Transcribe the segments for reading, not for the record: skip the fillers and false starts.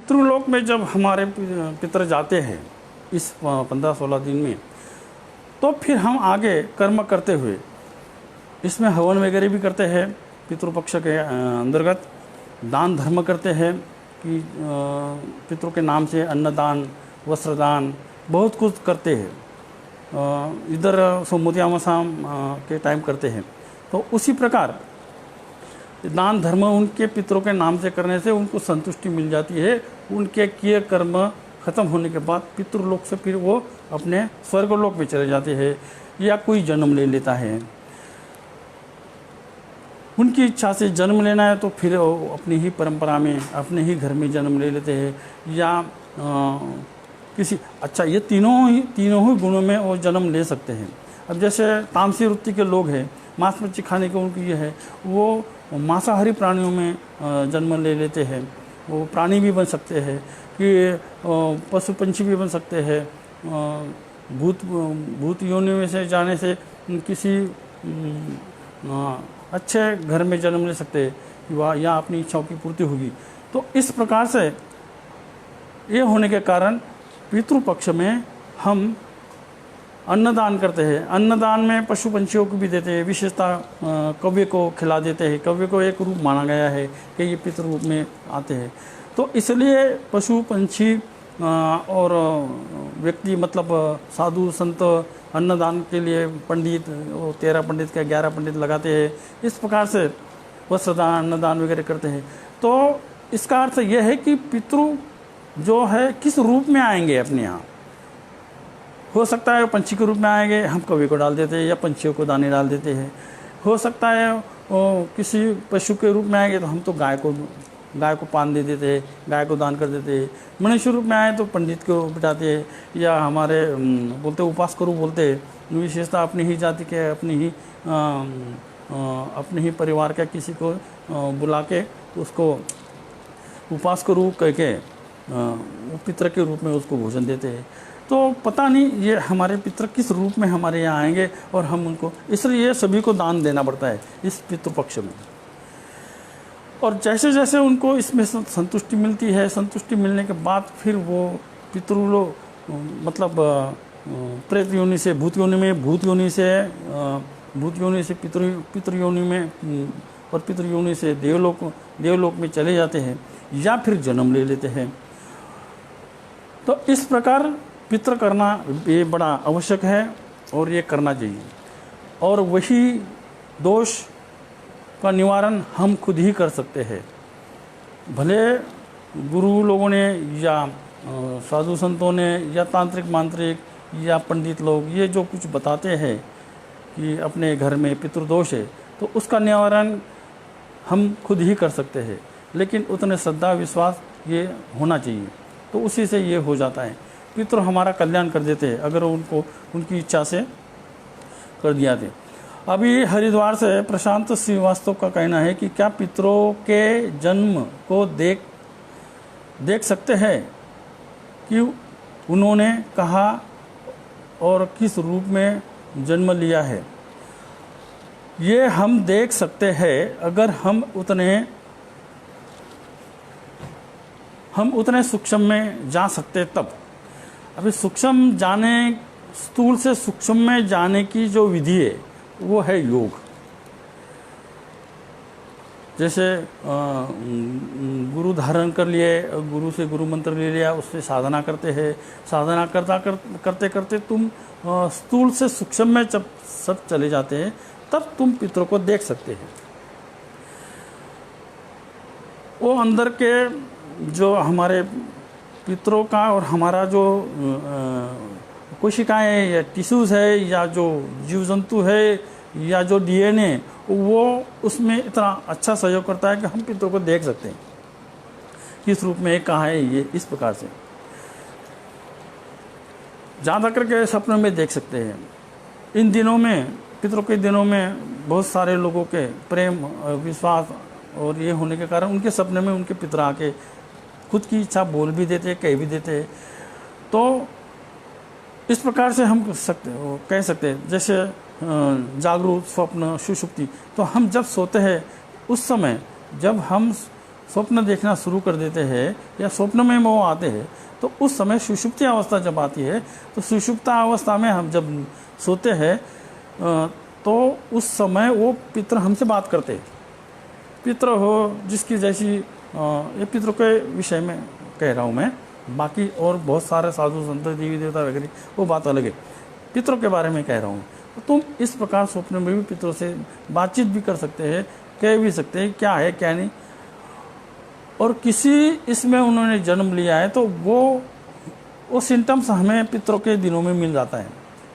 पितृलोक में जब हमारे पितर जाते हैं इस 15-16 दिन में, तो फिर हम आगे कर्म करते हुए इसमें हवन वगैरह भी करते हैं। पितृपक्ष के अंतर्गत दान धर्म करते हैं कि पितरों के नाम से अन्नदान, वस्त्रदान, बहुत कुछ करते हैं। इधर सोमवती के टाइम करते हैं। तो उसी प्रकार दान धर्म उनके पितरों के नाम से करने से उनको संतुष्टि मिल जाती है। उनके किए कर्म खत्म होने के बाद पितृलोक से फिर वो अपने स्वर्गलोक में चले जाते हैं या कोई जन्म ले लेता है। उनकी इच्छा से जन्म लेना है तो फिर वो अपनी ही परंपरा में अपने ही घर में जन्म ले लेते हैं या किसी ये तीनों ही गुणों में वो जन्म ले सकते हैं। अब जैसे तामसी वृत्ति के लोग हैं, मांस मच्छी खाने के उनकी ये है, वो मांसाहारी प्राणियों में जन्म ले लेते हैं। वो प्राणी भी बन सकते हैं कि पशु पंछी भी बन सकते हैं। भूत योनि में से जाने से किसी अच्छे घर में जन्म ले सकते हैं कि वह या अपनी इच्छाओं की पूर्ति होगी। तो इस प्रकार से ये होने के कारण पितृपक्ष में हम अन्नदान करते हैं। अन्नदान में पशु पंछियों को भी देते हैं। विशेषता कव्य को खिला देते हैं। कव्य को एक रूप माना गया है कि ये पितृ रूप में आते हैं। तो इसलिए पशु पंछी और व्यक्ति मतलब साधु संत अन्नदान के लिए पंडित 13 पंडित का 11 पंडित लगाते हैं। इस प्रकार से वस्त्रदान अन्नदान वगैरह करते हैं। तो इसका अर्थ यह है कि पितृ जो है किस रूप में आएंगे अपने यहाँ। हो सकता है पंछी के रूप में आएंगे, हम कव्य को डाल देते हैं या पंछियों को दाने डाल देते हैं। हो सकता है किसी पशु के रूप में आएंगे तो हम तो गाय को पान दे देते हैं, गाय को दान कर देते हैं। मनुष्य रूप में आए तो पंडित को बिठाते हैं या हमारे बोलते उपासकरू बोलते हैं। विशेषता अपनी ही जाति के अपने ही परिवार के किसी को बुला के उसको उपासकरू कह के पितर के रूप में उसको भोजन देते हैं। तो पता नहीं ये हमारे पितर किस रूप में हमारे यहाँ आएंगे और हम उनको, इसलिए सभी को दान देना पड़ता है इस पितृपक्ष में। और जैसे जैसे उनको इसमें संतुष्टि मिलती है, संतुष्टि मिलने के बाद फिर वो पितृलोक मतलब प्रेत योनि से भूत योनि में, भूत योनि से पितृ योनि में और पितृ योनि से देवलोक में चले जाते हैं या फिर जन्म ले लेते हैं। तो इस प्रकार पितृ करना ये बड़ा आवश्यक है और ये करना चाहिए। और वही दोष का निवारण हम खुद ही कर सकते हैं। भले गुरु लोगों ने या साधु संतों ने या तांत्रिक मांत्रिक या पंडित लोग ये जो कुछ बताते हैं कि अपने घर में पितृदोष है, तो उसका निवारण हम खुद ही कर सकते हैं। लेकिन उतने श्रद्धा विश्वास ये होना चाहिए, तो उसी से ये हो जाता है। पितृ हमारा कल्याण कर देते हैं अगर उनको उनकी इच्छा से कर दिया थे। अभी हरिद्वार से प्रशांत श्रीवास्तव का कहना है कि क्या पितरों के जन्म को देख सकते हैं कि उन्होंने कहा और किस रूप में जन्म लिया है। ये हम देख सकते हैं अगर हम उतने सूक्ष्म में जा सकते तब। अभी सूक्ष्म जाने, स्थूल से सूक्ष्म में जाने की जो विधि है वो है योग। जैसे गुरु धारण कर लिए, गुरु से गुरु मंत्र ले लिया, उससे साधना करते हैं। साधना करते करते तुम स्थूल से सूक्ष्म में जब सब चले जाते हैं तब तुम पितरों को देख सकते हैं। वो अंदर के जो हमारे पितरों का और हमारा जो कोशिकाएं या टिश्यूज़ है या जो जीव जंतु है या जो डीएनए, वो उसमें इतना अच्छा सहयोग करता है कि हम पितरों को देख सकते हैं किस रूप में कहाँ है। ये इस प्रकार से ज़्यादा करके सपनों में देख सकते हैं। इन दिनों में, पितरों के दिनों में बहुत सारे लोगों के प्रेम विश्वास और ये होने के कारण उनके सपने में उनके पितर आके खुद की इच्छा बोल भी देते, कह भी देते। तो इस प्रकार से हम कह सकते हैं जैसे जागरूक, स्वप्न, सुषुप्ति। तो हम जब सोते हैं उस समय जब हम स्वप्न देखना शुरू कर देते हैं या स्वप्न में वो आते हैं, तो उस समय सुषुप्ति अवस्था जब आती है, तो सुषुप्ता अवस्था में हम जब सोते हैं तो उस समय वो पितर हमसे बात करते हैं। पितर हो जिसकी जैसी ये पितर के विषय में कह रहा हूँ मैं, बाकी और बहुत सारे साधु संत देवी देवता वगैरह वो बात अलग है, पितरों के बारे में कह रहा हूँ। तो तुम इस प्रकार स्वप्न में भी पितरों से बातचीत भी कर सकते हैं, कह भी सकते हैं क्या है क्या नहीं। और किसी इसमें उन्होंने जन्म लिया है तो वो सिम्टम्स हमें पितरों के दिनों में मिल जाता है।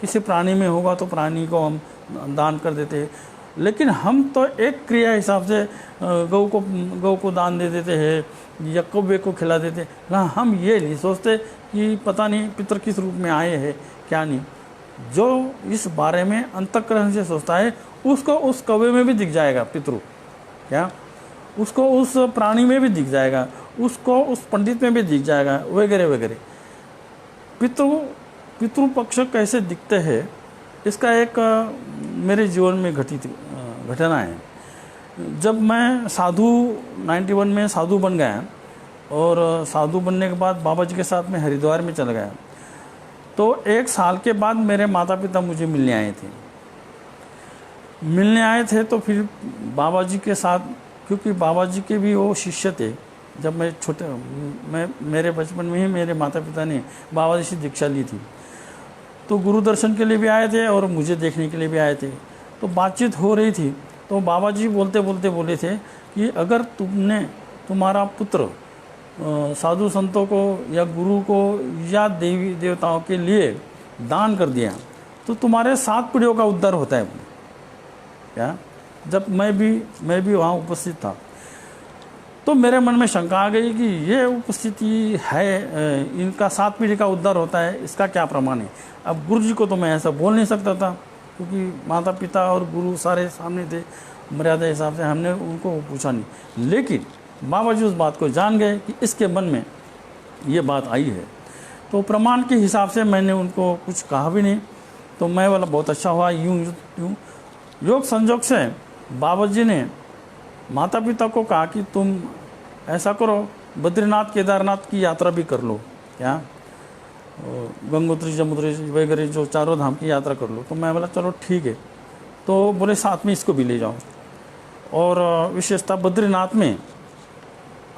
किसी प्राणी में होगा तो प्राणी को हम दान कर देते हैं, लेकिन हम तो एक क्रिया हिसाब से गौ को दान दे देते हैं या कौवे को खिला देते हैं। हम ये नहीं सोचते कि पता नहीं पितर किस रूप में आए हैं क्या नहीं। जो इस बारे में अंतःकरण से सोचता है उसको उस कौवे में भी दिख जाएगा पितृ, क्या उसको उस प्राणी में भी दिख जाएगा, उसको उस पंडित में भी दिख जाएगा वगैरह वगैरह। पितृ पक्ष कैसे दिखते हैं इसका एक मेरे जीवन में घटित घटना है। जब मैं साधु 91 में साधु बन गया और साधु बनने के बाद बाबा जी के साथ में हरिद्वार में चला गया, तो 1 साल के बाद मेरे माता पिता मुझे मिलने आए थे। तो फिर बाबा जी के साथ, क्योंकि बाबा जी के भी वो शिष्य थे, जब मैं मेरे बचपन में ही मेरे माता पिता ने बाबा जी से दीक्षा ली थी, तो गुरु दर्शन के लिए भी आए थे और मुझे देखने के लिए भी आए थे। तो बातचीत हो रही थी तो बाबा जी बोलते बोले थे कि अगर तुम्हारा पुत्र साधु संतों को या गुरु को या देवी देवताओं के लिए दान कर दिया तो तुम्हारे 7 पीढ़ियों का उद्धार होता है। क्या जब मैं भी वहाँ उपस्थित था तो मेरे मन में शंका आ गई कि ये उपस्थिति है, इनका 7 पीढ़ी का उद्धार होता है, इसका क्या प्रमाण है। अब गुरु जी को तो मैं ऐसा बोल नहीं सकता था क्योंकि माता पिता और गुरु सारे सामने थे, मर्यादा हिसाब से हमने उनको पूछा नहीं। लेकिन बाबा जी उस बात को जान गए कि इसके मन में ये बात आई है, तो प्रमाण के हिसाब से मैंने उनको कुछ कहा भी नहीं। तो मैं बोला बहुत अच्छा हुआ, यूँ योग संजोग से बाबा जी ने माता पिता को कहा कि तुम ऐसा करो, बद्रीनाथ केदारनाथ की यात्रा भी कर लो, क्या गंगोत्री जमुत्री वगैरह जो चारों धाम की यात्रा कर लो। तो मैं बोला चलो ठीक है। तो बोले साथ में इसको भी ले जाओ, और विशेषता बद्रीनाथ में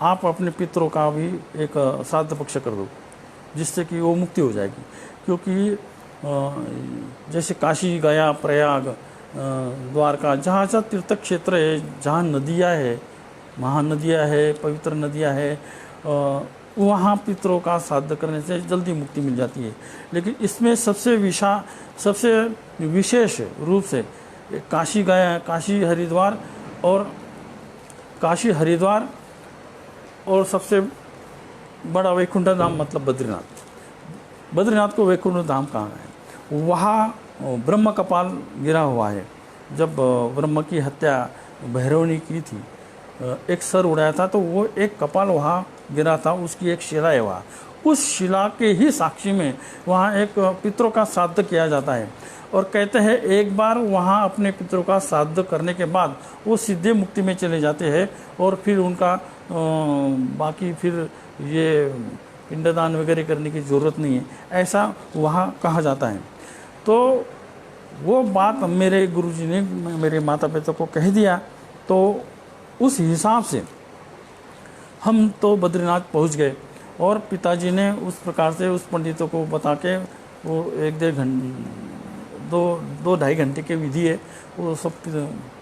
आप अपने पितरों का भी एक श्राद्ध पक्ष कर दो जिससे कि वो मुक्ति हो जाएगी। क्योंकि जैसे काशी गया, प्रयाग, द्वारका, जहाँ जहाँ तीर्थ क्षेत्र है, जहाँ नदियाँ है, महानदियाँ है, पवित्र नदियाँ है, वहाँ पितरों का श्राद्ध करने से जल्दी मुक्ति मिल जाती है। लेकिन इसमें सबसे विशेष रूप से काशी गया, काशी हरिद्वार और सबसे बड़ा वैकुंठ धाम मतलब बद्रीनाथ को वैकुंठ धाम कहा है। वहाँ ब्रह्म कपाल गिरा हुआ है। जब ब्रह्म की हत्या भैरव ने की थी, एक सर उड़ाया था तो वो एक कपाल वहाँ गिरा था, उसकी एक शिला है वहाँ। उस शिला के ही साक्षी में वहाँ एक पितरों का श्राद्ध किया जाता है। और कहते हैं एक बार वहाँ अपने पितरों का श्राद्ध करने के बाद वो सीधे मुक्ति में चले जाते हैं और फिर उनका बाकी फिर ये पिंडदान वगैरह करने की ज़रूरत नहीं है, ऐसा वहाँ कहा जाता है। तो वो बात मेरे गुरुजी ने मेरे माता पिता को कह दिया, तो उस हिसाब से हम तो बद्रीनाथ पहुंच गए। और पिताजी ने उस प्रकार से उस पंडितों को बता के वो 2-2.5 घंटे के विधि है, वो सब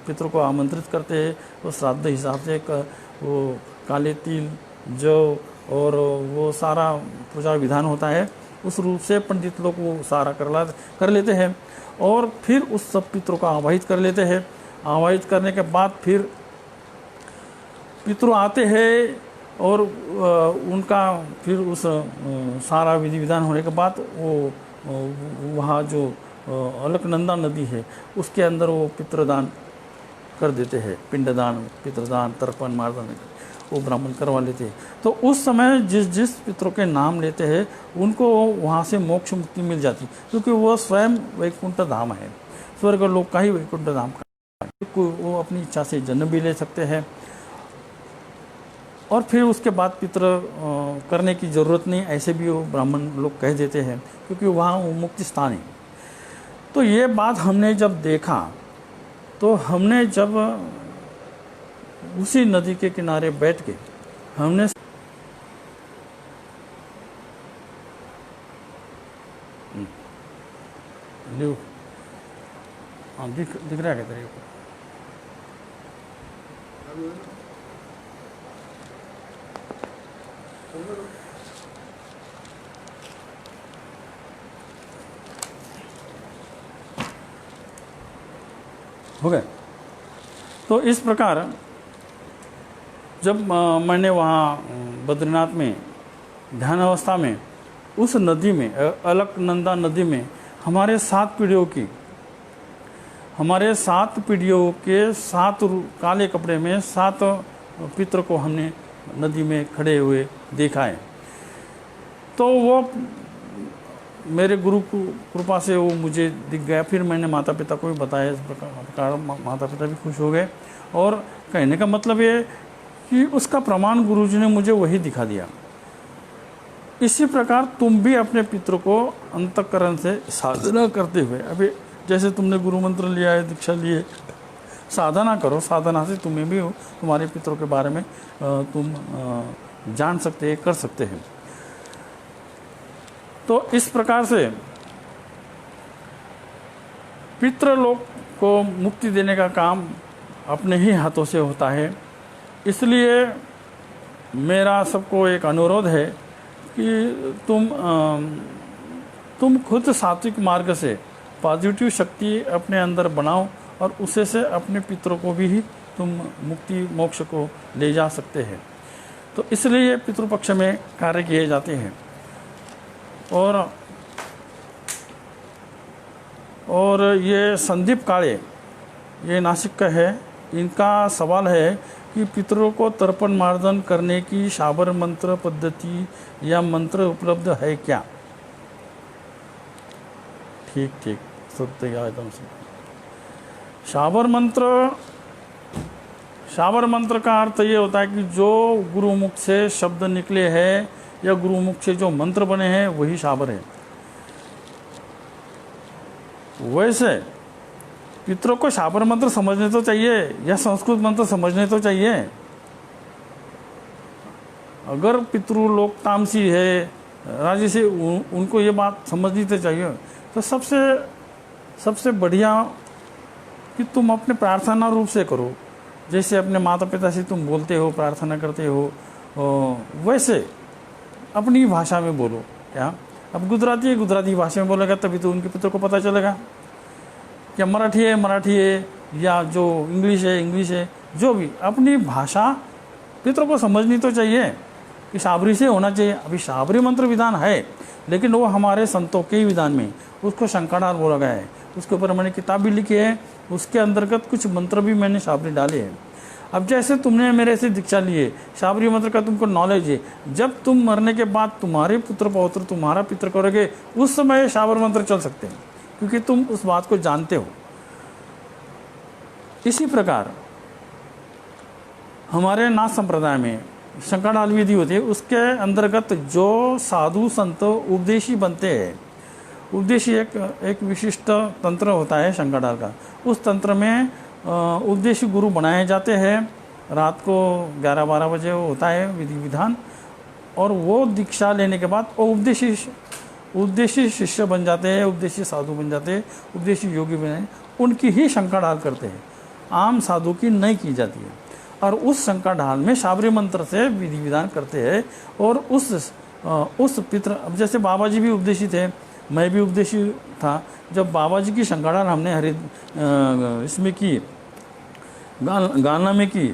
पितरों को आमंत्रित करते हैं। वो श्राद्ध हिसाब से वो काले तिल, जौ और वो सारा पूजा विधान होता है, उस रूप से पंडित लोग वो सारा कर लेते हैं। और फिर उस सब पितरों को आवाहित कर लेते हैं। आवाहित करने के बाद फिर पितृ आते हैं और उनका फिर उस सारा विधि विधान होने के बाद वो वहाँ जो अलकनंदा नदी है उसके अंदर वो पितृदान कर देते हैं, पिंडदान, पितृदान, तर्पण, मार्दन वो ब्राह्मण करवा लेते हैं। तो उस समय जिस पितरों के नाम लेते हैं उनको वहाँ से मोक्ष मुक्ति मिल जाती, क्योंकि वो स्वयं वैकुंठ धाम है, स्वर्ग लोक का ही वैकुंठ धाम का है। वो अपनी इच्छा से जन्म भी ले सकते हैं और फिर उसके बाद पितृ करने की ज़रूरत नहीं, ऐसे भी वो ब्राह्मण लोग कह देते हैं, क्योंकि वहाँ वो मुक्ति स्थान है। तो ये बात हमने जब देखा, तो हमने जब उसी नदी के किनारे बैठ के हमने दिख रहा है तेरे को? हो गए। तो इस प्रकार जब मैंने वहाँ बद्रीनाथ में ध्यान अवस्था में उस नदी में, अलकनंदा नदी में, हमारे 7 पीढ़ियों के 7 काले कपड़े में 7 पितरों को हमने नदी में खड़े हुए देखा है। तो वो मेरे गुरु की कृपा से वो मुझे दिख गया। फिर मैंने माता पिता को भी बताया, इस प्रकार माता पिता भी खुश हो गए। और कहने का मतलब ये कि उसका प्रमाण गुरुजी ने मुझे वही दिखा दिया। इसी प्रकार तुम भी अपने पितरों को अंतःकरण से साधना करते हुए, अभी जैसे तुमने गुरु मंत्र लिया है, दीक्षा लिए, साधना करो। साधना से तुम्हें भी तुम्हारे पितरों के बारे में तुम जान सकते हैं, कर सकते हैं। तो इस प्रकार से पितृलोक को मुक्ति देने का काम अपने ही हाथों से होता है। इसलिए मेरा सबको एक अनुरोध है कि तुम खुद सात्विक मार्ग से पॉजिटिव शक्ति अपने अंदर बनाओ, और उसे से अपने पितरों को भी तुम मुक्ति मोक्ष को ले जा सकते हैं। तो इसलिए पितृपक्ष में कार्य किए जाते हैं। और ये संदीप काळे, ये नासिक का है, इनका सवाल है कि पितरों को तर्पण मार्जन करने की शाबर मंत्र पद्धति या मंत्र उपलब्ध है क्या? ठीक सत्य एकदम से। शाबर मंत्र का अर्थ ये होता है कि जो गुरुमुख से शब्द निकले हैं या गुरुमुख से जो मंत्र बने हैं वही शाबर है। वैसे पितरों को शाबर मंत्र समझने तो चाहिए या संस्कृत मंत्र समझने तो चाहिए। अगर पितृलोक तामसी है, राजसी, उनको ये बात समझनी तो चाहिए। तो सबसे बढ़िया कि तुम अपने प्रार्थना रूप से करो, जैसे अपने माता पिता से तुम बोलते हो, प्रार्थना करते हो, वैसे अपनी भाषा में बोलो। क्या अब गुजराती भाषा में बोलेगा तभी तो उनके पितरों को पता चलेगा। क्या मराठी है, या जो इंग्लिश है, जो भी अपनी भाषा पितरों को समझनी तो चाहिए कि शाबरी से होना चाहिए। अभी शाबरी मंत्र विधान है, लेकिन वो हमारे संतों के ही विधान में, उसको शंकराचार्य बोला गया है। उसके ऊपर मैंने किताब भी लिखी है, उसके अंतर्गत कुछ मंत्र भी मैंने शाबरी डाले हैं। अब जैसे तुमने मेरे से दीक्षा लिए, शाबरी मंत्र का तुमको नॉलेज है, जब तुम मरने के बाद तुम्हारे पुत्र पौत्र तुम्हारा पितृ करोगे, उस समय शाबर मंत्र चल सकते हैं, क्योंकि तुम उस बात को जानते हो। इसी प्रकार हमारे नाथ संप्रदाय में शंकराचार्य विधि होती है, उसके अंतर्गत जो साधु संत उपदेशी बनते हैं, उपदेशी एक विशिष्ट तंत्र होता है शंकराचार्य का। उस तंत्र में उपदेशी गुरु बनाए जाते हैं। रात को 11-12 बजे होता है विधि विधान, और वो दीक्षा लेने के बाद वो उपदेशी शिष्य बन जाते हैं, उपदेशी साधु बन जाते हैं, उपदेशी योगी बने, उनकी ही शंका ढाल करते हैं, आम साधु की नहीं की जाती है। और उस शंका ढाल में शाबरी मंत्र से विधि विधान करते हैं। और उस पितृ, अब जैसे बाबा जी भी उपदेशी थे, मैं भी उपदेशी था। जब बाबा जी की शंका ढाल हमने इसमें की, गाना में की,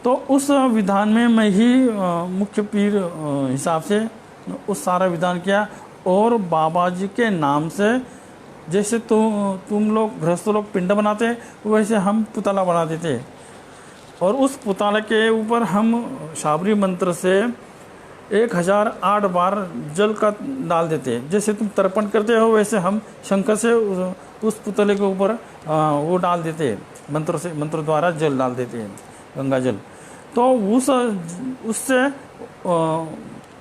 तो उस विधान में मैं ही मुख्य पीर हिसाब से उस सारा विधान किया। और बाबा जी के नाम से, जैसे तुम लोग गृहस्थ लोग पिंड बनाते वैसे हम पुतला बना देते, और उस पुतला के ऊपर हम शाबरी मंत्र से 1008 बार जल का डाल देते हैं। जैसे तुम तर्पण करते हो वैसे हम शंकर से उस पुतले के ऊपर वो डाल देते हैं, मंत्र द्वारा जल डाल देते हैं, गंगा जल। तो उससे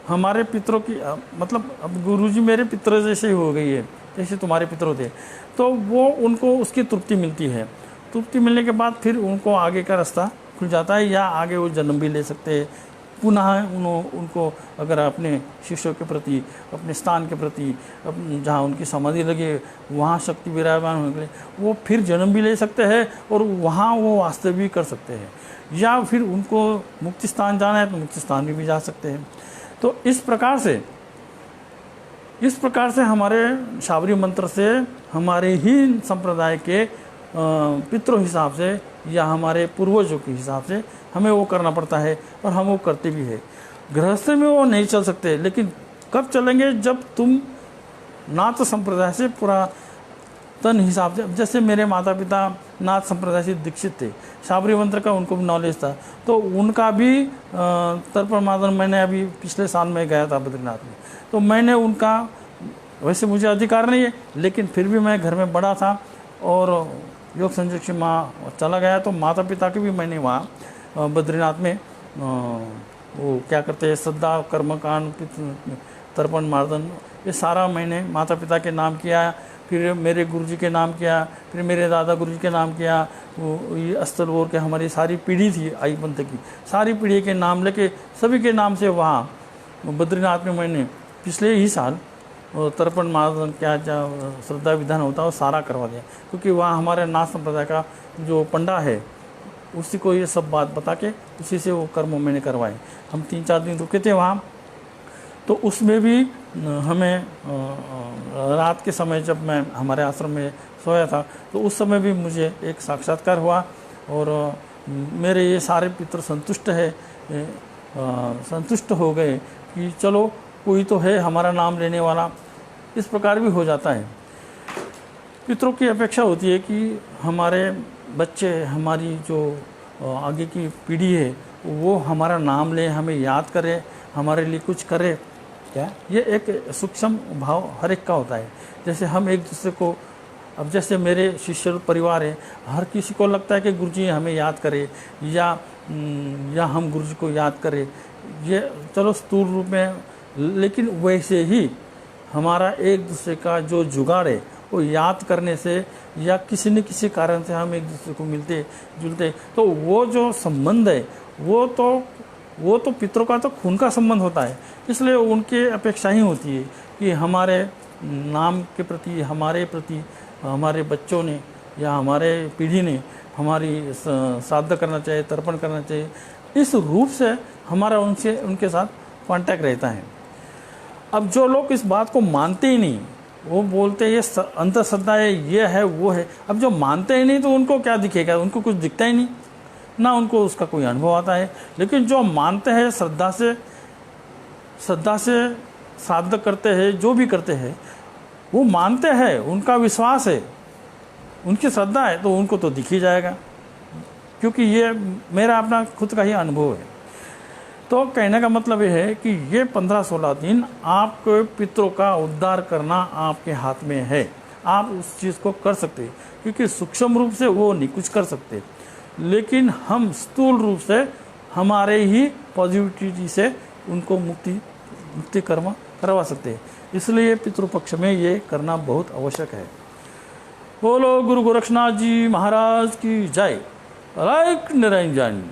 हमारे पितरों की मतलब अब गुरुजी मेरे पितर जैसे ही हो गई है, जैसे तुम्हारे पितर थे, तो वो उनको उसकी तृप्ति मिलती है। तृप्ति मिलने के बाद फिर उनको आगे का रास्ता खुल जाता है, या आगे वो जन्म भी ले सकते हैं। पुनः उनको अगर अपने शिष्यों के प्रति, अपने स्थान के प्रति, जहाँ उनकी समाधि लगे वहाँ शक्ति विराजमान होने के लिए वो फिर जन्म भी ले सकते हैं और वहाँ वो वास्तव भी कर सकते हैं, या फिर उनको मुक्ति स्थान जाना है तो मुक्ति स्थान भी जा सकते हैं। तो इस प्रकार से हमारे शाबरी मंत्र से हमारे ही संप्रदाय के पितरों हिसाब से या हमारे पूर्वजों के हिसाब से हमें वो करना पड़ता है, और हम वो करते भी है। गृहस्थ में वो नहीं चल सकते, लेकिन कब चलेंगे जब तुम नाथ संप्रदाय से पूरा तन हिसाब से, जैसे मेरे माता पिता नाथ संप्रदाय से दीक्षित थे, शाबरी मंत्र का उनको भी नॉलेज था, तो उनका भी तर्पण मादन मैंने अभी पिछले साल में गया था बद्रीनाथ में, तो मैंने उनका, वैसे मुझे अधिकार नहीं है लेकिन फिर भी मैं घर में बड़ा था और योग संरक्षण माँ चला गया, तो माता पिता के भी मैंने वहाँ बद्रीनाथ में वो क्या करते हैं श्रद्धा कर्मकांड तर्पण मार्दन ये सारा मैंने माता पिता के नाम किया, फिर मेरे गुरुजी के नाम किया, फिर मेरे दादा गुरुजी के नाम किया। वो ये अस्तलवोर के हमारी सारी पीढ़ी थी आई पंथ की, सारी पीढ़ी के नाम लेके सभी के नाम से वहाँ बद्रीनाथ में मैंने पिछले ही साल तर्पण मार्दन क्या श्रद्धा विधान होता है वो सारा करवा दिया, क्योंकि वहाँ हमारे नाथ संप्रदाय का जो पंडा है उसी को ये सब बात बता के उसी से वो कर्म मैंने करवाए। हम 3-4 दिन रुके थे वहाँ, तो उसमें भी हमें रात के समय जब मैं हमारे आश्रम में सोया था तो उस समय भी मुझे एक साक्षात्कार हुआ, और मेरे ये सारे पितर संतुष्ट हो गए कि चलो कोई तो है हमारा नाम लेने वाला। इस प्रकार भी हो जाता है। पितरों की अपेक्षा होती है कि हमारे बच्चे, हमारी जो आगे की पीढ़ी है वो हमारा नाम ले, हमें याद करे, हमारे लिए कुछ करे। क्या ये एक सूक्ष्म भाव हर एक का होता है। जैसे हम एक दूसरे को, अब जैसे मेरे शिष्य परिवार है, हर किसी को लगता है कि गुरुजी हमें याद करे या हम गुरुजी को याद करें, ये चलो स्थूल रूप में, लेकिन वैसे ही हमारा एक दूसरे का जो जुगाड़ है वो याद करने से या किसी न किसी कारण से हम एक दूसरे को मिलते जुलते, तो वो जो संबंध है वो तो पितरों का तो खून का संबंध होता है। इसलिए उनकी अपेक्षा ही होती है कि हमारे नाम के प्रति, हमारे प्रति हमारे बच्चों ने या हमारे पीढ़ी ने हमारी श्राद्ध करना चाहिए, तर्पण करना चाहिए। इस रूप से हमारा उनके साथ कांटेक्ट रहता है। अब जो लोग इस बात को मानते ही नहीं, वो बोलते हैं ये अंधश्रद्धा है, ये है वो है। अब जो मानते ही नहीं तो उनको क्या दिखेगा, उनको कुछ दिखता ही नहीं, ना उनको उसका कोई अनुभव आता है। लेकिन जो मानते हैं, श्रद्धा से श्राद्ध करते हैं, जो भी करते हैं वो मानते हैं, उनका विश्वास है, उनकी श्रद्धा है, तो उनको तो दिख ही जाएगा, क्योंकि ये मेरा अपना खुद का ही अनुभव है। तो कहने का मतलब ये है कि ये 15-16 दिन आपके पितरों का उद्धार करना आपके हाथ में है। आप उस चीज़ को कर सकते हैं, क्योंकि सूक्ष्म रूप से वो नहीं कुछ कर सकते, लेकिन हम स्थूल रूप से हमारे ही पॉजिटिविटी से उनको मुक्ति कर्म करवा सकते हैं। इसलिए पितृपक्ष में ये करना बहुत आवश्यक है। बोलो गुरु गोरक्षनाथ जी महाराज की जय। लाइक निरंजन।